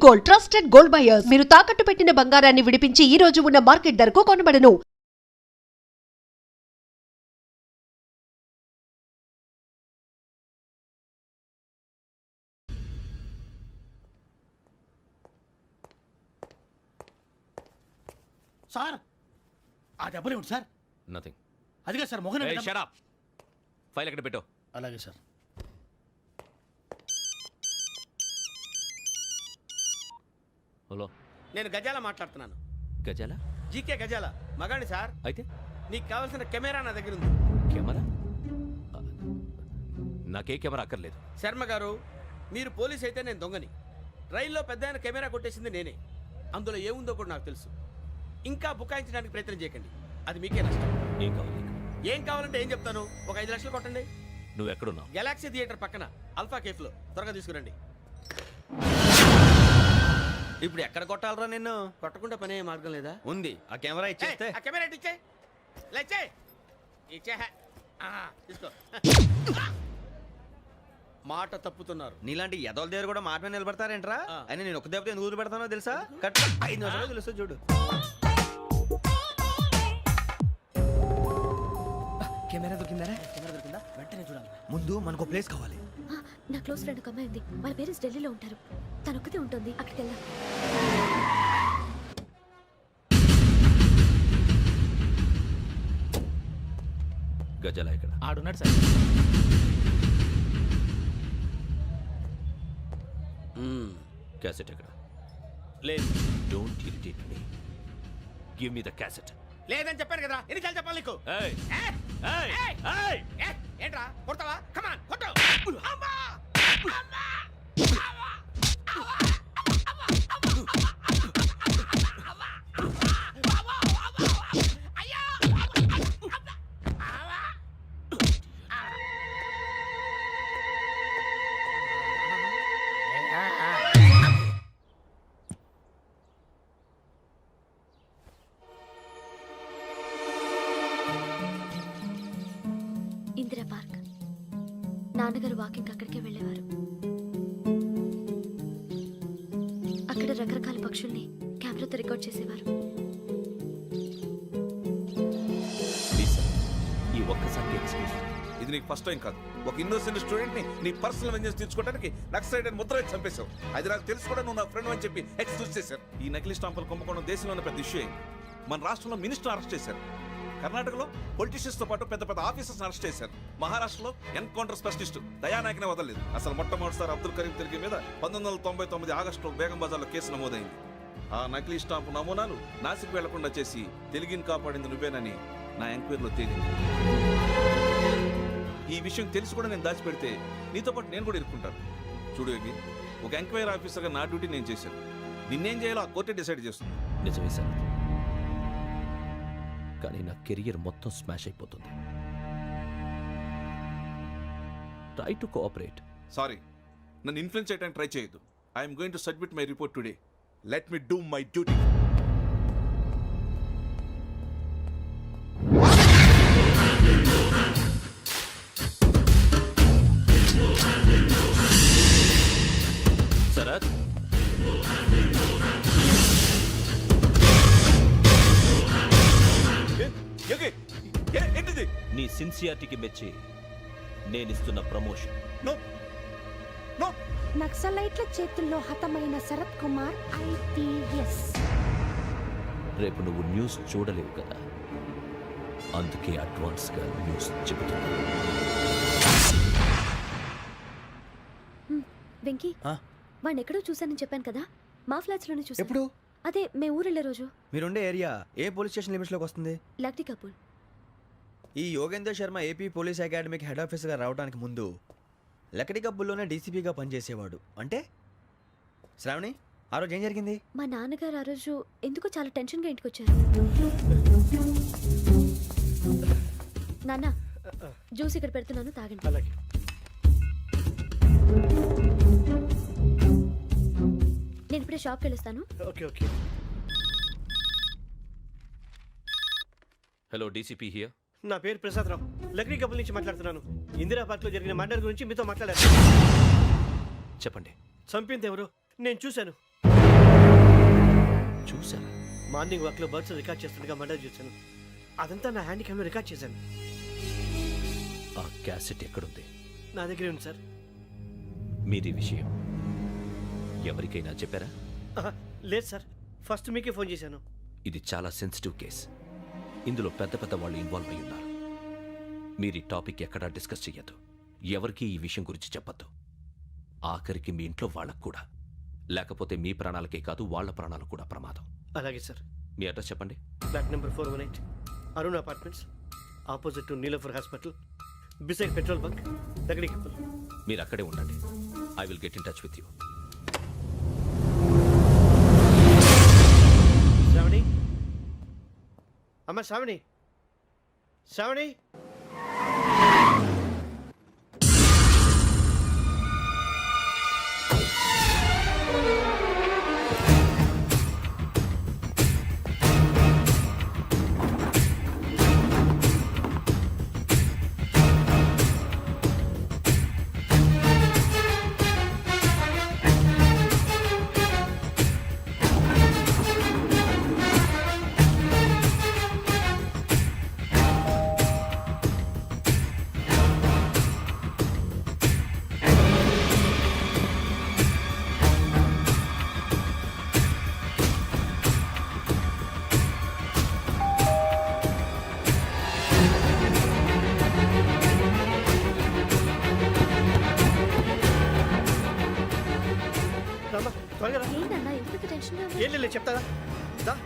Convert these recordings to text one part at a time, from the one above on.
Gold, trusted gold buyers. మీరు తాకట్టు పెట్టిన బంగారాన్ని విడిపించి ఈ రోజు ఉన్న మార్కెట్ ధరకు కొనబడను. సార్ ఆ డబ్బులు ఏమిటి సార్? నథింగ్. అదిగా సార్ మొహన్ షట్ అప్. ఫైల్ ఎక్కడ పెట్టు. అలాగే సార్. హలో, నేను గజాల మాట్లాడుతున్నాను. గజాల? జీకే గజాల మగాడి సార్. అయితే నీకు కావాల్సిన కెమెరా నా దగ్గర ఉంది. కెమెరా? నాకే కెమెరా అక్కర్లేదు. శర్మ గారు, మీరు పోలీస్ అయితే నేను దొంగని. రైల్లో పెద్ద ఆయన కెమెరా కొట్టేసింది నేనే. అందులో ఏముందో కూడా నాకు తెలుసు. ఇంకా బుకాయించడానికి ప్రయత్నం చేయకండి, అది మీకే నష్టం. ఏం కావాలి? ఏం కావాలంటే ఏం చెప్తాను. ఒక 5 లక్షలు కొట్టండి. నువ్వు ఎక్కడున్నావు? గెలాక్సీ థియేటర్ పక్కన అల్ఫా కేఫ్లో. త్వరగా తీసుకురండి. ఇప్పుడు ఎక్కడ కొట్టాలరా నిన్ను? కొట్టకుండా పనే మార్గం లేదా? ఉంది. ఆ కెమెరా ఇచ్చేస్తే. ఆ కెమెరా ఇచ్చే లేచే ఇచ్చే. తీసుకో. మాట తప్పుతున్నారు. నీలాంటి ఎదల దగ్గర కూడా మాట మీద నిలబడతారేంట్రా? ఆ. అని నేను ఒక దెబ్బతో ఎందుకు పెడతానో తెలుసా? కట్ 5 నిమిషాలు తెలుసు చూడు. కెమెరా దొరికిందా? వెంటనే చూడాలి. ముందు మనకు ప్లేస్ కావాలి. నా క్లోజ్ ఫ్రెండ్ ఒక అమ్మాయి ఉంది. వాళ్ళ పేరెంట్స్ ఢిల్లీలో ఉంటారు. తను ఒక్కతే ఉంటుంది. అక్కడికి వెళ్దాం. గజాల ఎక్కడ? ఆడున్నాడు సార్. క్యాసెట్ ఎక్కడ? లేదు. Don't irritate me. Give me the cassette. లేదని చెప్పాను కదా, ఎన్నిసార్లు చెప్పాలి నీకు? ఏయ్ ఏయ్ ఏయ్! ఏంట్రా కొడతావా? కమాన్ కొట్టు. అమ్మా! అమ్మా! ఇందిరా పార్క్. నాన్నగారు వాకింగ్ అక్కడికే వెళ్ళేవారు. అక్కడ రకరకాల పక్షుల్ని కెమెరాతో రికార్డ్ చేసేవారు. ప్లీజ్ సార్, ఈ ఒక్కసారి ఎక్స్క్యూజ్. ఇది నీకు ఫస్ట్ టైం కాదు. ఒక ఇన్నోసెంట్ స్టూడెంట్ ని నీ పర్సనల్ వెంజెన్స్ తీర్చుకోవడానికి నక్సలైట్ అని ముద్ర వేసి చంపేశావు. అది నాకు తెలుసు కూడా నువ్వు నా ఫ్రెండ్ అని చెప్పి ఎక్స్క్యూజ్ చేశారు. ఈ నకిలీ స్టాంపులు కుంభకోణం దేశంలోనే పెద్ద ఇష్యూ అయింది. మన రాష్ట్రంలో మినిస్టర్ అరెస్ట్ చేశారు. కర్ణాటకలో పొలిటీషియన్స్ తో పాటు పెద్ద పెద్ద ఆఫీసర్స్ అరెస్ట్ చేశారు. మహారాష్ట్రలో ఎన్కౌంటర్ స్పెషలిస్ట్ దయానాయకనే వదలలేదు. అసలు మొట్టమొదటిసారి అబ్దుల్ కరీం తిరిగి మీద 1999 ఆగస్టులో బేగం బజార్లో కేసు నమోదైంది. ఆ నకిలీ స్టాంపు నమూనాలు నాసిక్ వెళ్లకుండా చేసి తెలుగుని కాపాడింది నువ్వేనని నా ఎంక్వైరీలో తేలింది. ఈ విషయం తెలిసి కూడా నేను దాచిపెడితే నీతో పాటు నేను కూడా ఇరుక్కుంటాను. చూడు యోగి, ఒక ఎంక్వైరీ ఆఫీసర్గా నా డ్యూటీ నేను చేశాను. నిన్నేం చేయాలో ఆ కోర్టే డిసైడ్ చేస్తుంది. నిజమే సార్, కానీ నా కెరియర్ మొత్తం స్మాష్ అయిపోతుంది. Try to cooperate. సారీ, నన్ను ఇన్ఫ్లుయెన్స్ చేయడానికి ట్రై చేయొద్దు. I'm going to submit my report today. Let me do my duty. Sharath, ఏంటిది? నీ సిన్సియారిటీకి మెచ్చి నేనిస్తున్న ప్రమోషన్. No no. నక్సలైట్ల చేతుల్లో హతమైన శరత్ కుమార్ IPS. రేపు నువ్వు న్యూస్ చూడలేవు కదా, అందుకే అడ్వాన్స్ గా న్యూస్ చెబుతున్నా. వెంకీ, వాడిని ఎక్కడో చూశానని చెప్పాను కదా. మా ఫ్లాట్స్ లోనే చూసాను. ఎప్పుడు? అదే మే ఊరు వెళ్ళే రోజు. మీరుండే ఏరియా ఏ పోలీస్ స్టేషన్ లిమిట్స్ లోకి వస్తుంది? లక్టీ కపూర్. ఈ యోగేందర్ శర్మ ఏపీ పోలీస్ అకాడమీకి హెడ్ ఆఫీసర్గా రావడానికి ముందు లకడి కబ్బుల్లోనే డీసీపీగా పనిచేసేవాడు. అంటే శ్రావణి, ఆ రోజు ఏం జరిగింది? మా నాన్నగారు ఆ రోజు ఎందుకో చాలా టెన్షన్గా ఇంటికి వచ్చారు. నాన్న, జ్యూస్ ఇక్కడ పెడుతున్నాను, తాగండి. అలాగే. నేను ఇప్పుడే షాప్కి వెళ్ళొస్తాను. Okay okay. Hello, DCP here. నా పేరు ప్రసాదరావు, లక్డీ కపుల్ నుంచి మాట్లాడుతున్నాను. ఇందిరా పార్క్ లో జరిగిన మర్డర్ గురించి మీతో మాట్లాడాను. చెప్పండి. చంపింది ఎవరు? నేను చూశాను. చూసారా? మార్నింగ్ వాక్లో బర్డ్స్ రికార్డ్ చేస్తుండగా మర్డర్ చూశాను. అదంతా నా హ్యాండ్ క్యామ్లో రికార్డ్ చేశాను. ఆ క్యాసెట్ ఎక్కడుంది? నా దగ్గరే ఉంది సార్. మీరు ఈ విషయం ఎవరికైనా చెప్పారా? ఆహా, లేదు సార్, ఫస్ట్ మీకే ఫోన్ చేశాను. ఇది చాలా సెన్సిటివ్ కేస్. ఇందులో పెద్ద పెద్ద వాళ్ళు ఇన్వాల్వ్ అయి ఉన్నారు. మీరు ఈ టాపిక్ ఎక్కడా డిస్కస్ చెయ్యొద్దు. ఎవరికీ ఈ విషయం గురించి చెప్పొద్దు. ఆఖరికి మీ ఇంట్లో వాళ్ళకు కూడా. లేకపోతే మీ ప్రాణాలకే కాదు, వాళ్ళ ప్రాణాలు కూడా ప్రమాదం. అలాగే సార్. మీ అడ్రస్ చెప్పండి. Flat number 418, Arun apartments, opposite to Niloufer hospital, beside petrol bunk, దగ్గరికి. మీరు అక్కడే ఉండండి. I will get in touch with you. Shravani, అమ్మ శ్రావణి, శ్రావణి. రామ్మా, త్వరగా రా. ఏంటన్నా ఎందుకు టెన్షన్ ఏం లేదు, చెప్తాదా? దా.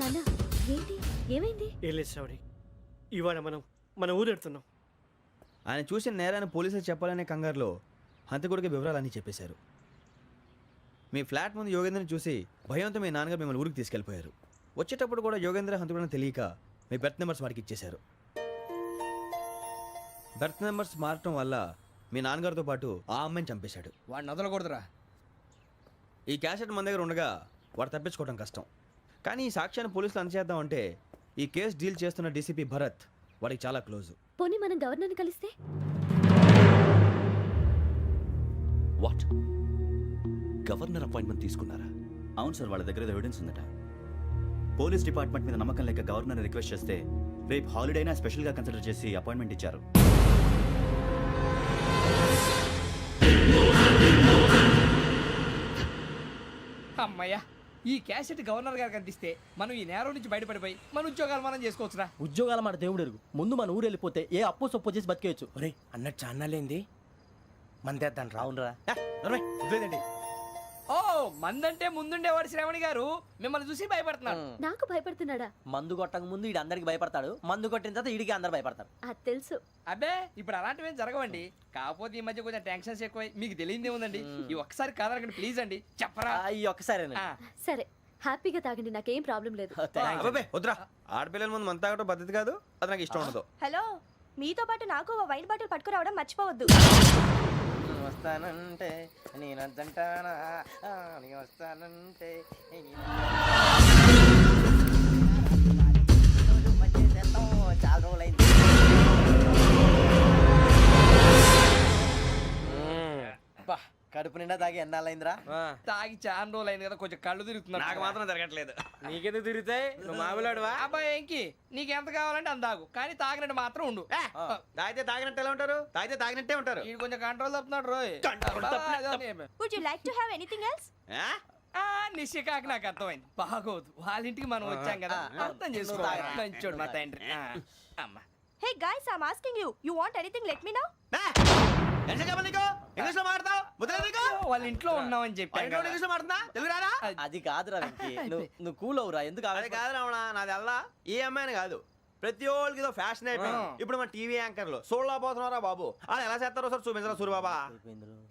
నాన్న ఏంటి ఏమైంది? ఏం లేదు శ్రావణి, ఇవాళ మనం మన ఊరు వెళ్తున్నాం. ఆయన చూసిన నేరాన్ని పోలీసులు చెప్పాలనే కంగారులో హంతకుడికి వివరాలన్నీ చెప్పేశారు. మీ ఫ్లాట్ ముందు యోగేంద్రని చూసి భయంతో మీ నాన్నగారు మిమ్మల్ని ఊరికి తీసుకెళ్ళిపోయారు. వచ్చేటప్పుడు కూడా యోగేంద్ర హంతకుడని తెలియక మీ బెర్త్ నెంబర్స్ వాడికి ఇచ్చేశారు. బెర్త్ నెంబర్స్ మారటం వల్ల మీ నాన్నగారితో పాటు ఆ అమ్మాయిని చంపేశాడు. వాడిని వదలకూడదురా. ఈ క్యాసెట్ మన దగ్గర ఉండగా వాడు తప్పించుకోవడం కష్టం. కానీ ఈ సాక్ష్యాన్ని పోలీసులు అందజేద్దామంటే ఈ కేసు డీల్ చేస్తున్న డీసీపీ భరత్ వాడికి చాలా క్లోజ్. పోనీ మనం గవర్నర్ని కలిస్తే? వాట్? గవర్నర్ అపాయింట్మెంట్ తీసుకున్నారా? అవును సార్, వాళ్ళ దగ్గర ఎవిడెన్స్ ఉందట. పోలీస్ డిపార్ట్మెంట్ మీద నమ్మకం లేక గవర్నర్ రిక్వెస్ట్ చేస్తే రేపు హాలిడేనా స్పెషల్గా కన్సిడర్ చేసి అపాయింట్మెంట్ ఇచ్చారు. అమ్మయ్యా, ఈ క్యాసెట్ గవర్నర్ గారికి అందిస్తే మనం ఈ నేరం నుంచి బయటపడిపోయి మన ఉద్యోగాలు మనం చేసుకోవచ్చురా. ఉద్యోగాల మాట దేవుడు ఎరుగు. ముందు మన ఊరు వెళ్ళిపోతే ఏ అప్పు సొప్పు చేసి బతికేయచ్చు. ఒరే అన్నట్టు చాన్నాలేంది మందేద్దాను రా. అవునరా? వదిలేదండి. ఓ మందంటే ముందుండేవాడు శ్రావణి గారు మిమ్మల్ని చూసి భయపడుతున్నాడు. నాకు భయపడుతున్నాడా? మందు కొట్టక ముందు ఈడు అందరికి భయపడతాడు, మందు కొట్టిన తర్వాత ఈడికి అందరు భయపడతారు. అది తెలుసు. అబ్బే ఇప్పుడు అలాంటివేం జరగవండి. కాకపోతే ఈ మధ్య కొంచెం టెన్షన్స్ ఎక్కువై మీకు తెలియదే ఉందండి. ఈ ఒక్కసారి కాదనకండి ప్లీజ్ అండి, చెప్పరా. ఈ ఒక్కసారి సరే హ్యాపీగా తాగండి, నాకేం ప్రాబ్లం లేదు. అబ్బాబే వద్దురా, ఆడపిల్లల ముందు మంత తాగడం పద్ధతి కాదు. అది నాకు ఇష్టం ఉండదు. హలో, మీతో పాటు నాకు ఓ వైన్ బాటిల్ పట్టుకురావడం మర్చిపోవద్దు. వస్తానంటే నేనంటానా, వస్తానంటే చాలా రోజులైంది. కడుపు నిండా తాగి ఎన్నాళ్ళైందిరా? తాగి చాలా రోజులు అయింది కదా, కొంచెం కళ్ళు తిరుగుతున్నాడు. నాకు మాత్రం జరగట్లేదు. నీకెందుకు తిరుగుతాయి? నువ్వు మామిలాడువా? అబ్బాయి ఏంకి నీకు ఎంత కావాలంటే అంత తాగు, కానీ తాగినట్టు మాత్రం ఉండు. తాగితే తాగినట్టు ఎలా ఉంటారు? తాగితే తాగినట్టే ఉంటారు. ఇది కొంచెం కంట్రోల్ తప్పుతున్నాడు రోయ్. Would you like to have anything else? నిశ్చికాకి నాకు అర్థమైంది. బాగోదు, వాళ్ళ ఇంటికి మనం వచ్చాం కదా, అర్థం చేసుకోవాలి. మంచోడు మా తండ్రి. అమ్మ hey guys, I am asking you, you want anything let me know. English లో మాట్లాడతావు? వాళ్ళ ఇంట్లో ఉన్నామని చెప్పాను కదా. ఇంగ్లీష్ లో మాట్లాడుతున్నా? తెలుగు రాదా? అది కాదురా వెంకీ, నువ్వు కూల్ అవురా. ఎందుకు అది కాదు రావణ, నాది అల్లా ఈ అమ్మాయిని కాదు, ప్రతి ఒళ్ళకి ఇదో ఫ్యాషన్ అయిపోయింది. ఇప్పుడు మన టీవీ యాంకర్లు సోళ్ళ పోతున్నారా బాబు, వాళ్ళు ఎలా చేస్తారో సార్ చూపించరా సూరి బాబా.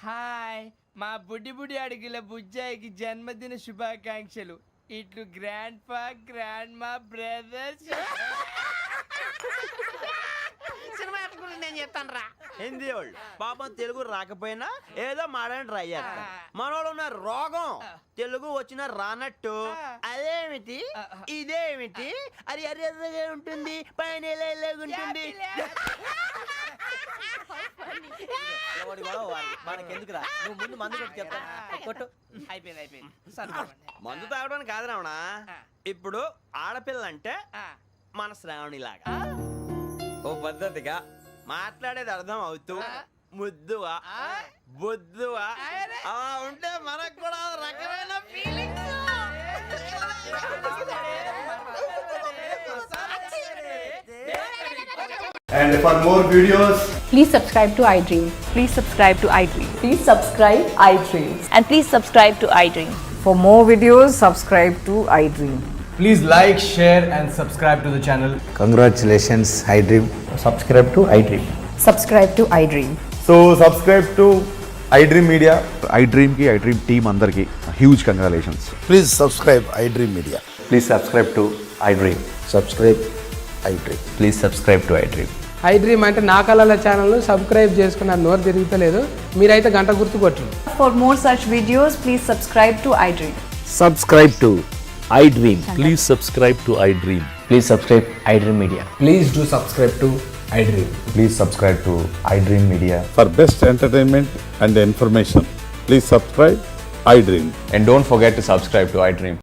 హాయ్ మా బుడ్డి బుడి అడిగిల బుజ్జాయికి జన్మదిన శుభాకాంక్షలు. ఇట్లు గ్రాండ్ ఫా గ్రాండ్ మా బ్రదర్స్. సినిమా గురించి నేను చెప్తాను రా. హిందీ వాళ్ళు పాపం తెలుగు రాకపోయినా ఏదో మాడని ట్రై చేస్తారు. మనోళ్ళు ఉన్న రోగం తెలుగు వచ్చిన రానట్టు అదేమిటి ఇదేమిటి అది అరిగా ఉంటుంది పైన ఉంటుంది. మనకెందుకురా నువ్వు ముందు మందు కొట్టి చెప్తా కొట్టు. అయిపోయింది. మందు తాగడానికి కాదు రావణ. ఇప్పుడు ఆడపిల్ల అంటే మన శ్రావణిలాగా ఓ పద్ధతిగా మాట్లాడేది అర్థం అవుతూ ముద్దువా బొద్దువా అలా ఉంటే మనకు కూడా రకమైన feelings. And for more videos, Please subscribe to iDream. Please subscribe to iDream. Please subscribe iDream. And please subscribe to iDream. For more videos, subscribe to iDream. please like, share, and subscribe to the channel. Congratulations, iDream. Subscribe to iDream. Subscribe to iDream. So subscribe to iDream Media. iDream ki iDream team andarki huge congratulations. Please subscribe iDream Media. Please subscribe to iDream. Subscribe iDream. Please subscribe to iDream. iDream అంటే నా కళల channel subscribe చేసుకున్న నోరు తిరుగుతలేదు. మీరైతే గంట గుర్తు కొట్టండి. For more such videos, please subscribe to iDream. Subscribe to iDream. Please subscribe to I dream. Please subscribe iDream Media. Please do subscribe to iDream. Please subscribe to iDream Media. For best entertainment and information, please subscribe iDream. And don't forget to subscribe to iDream.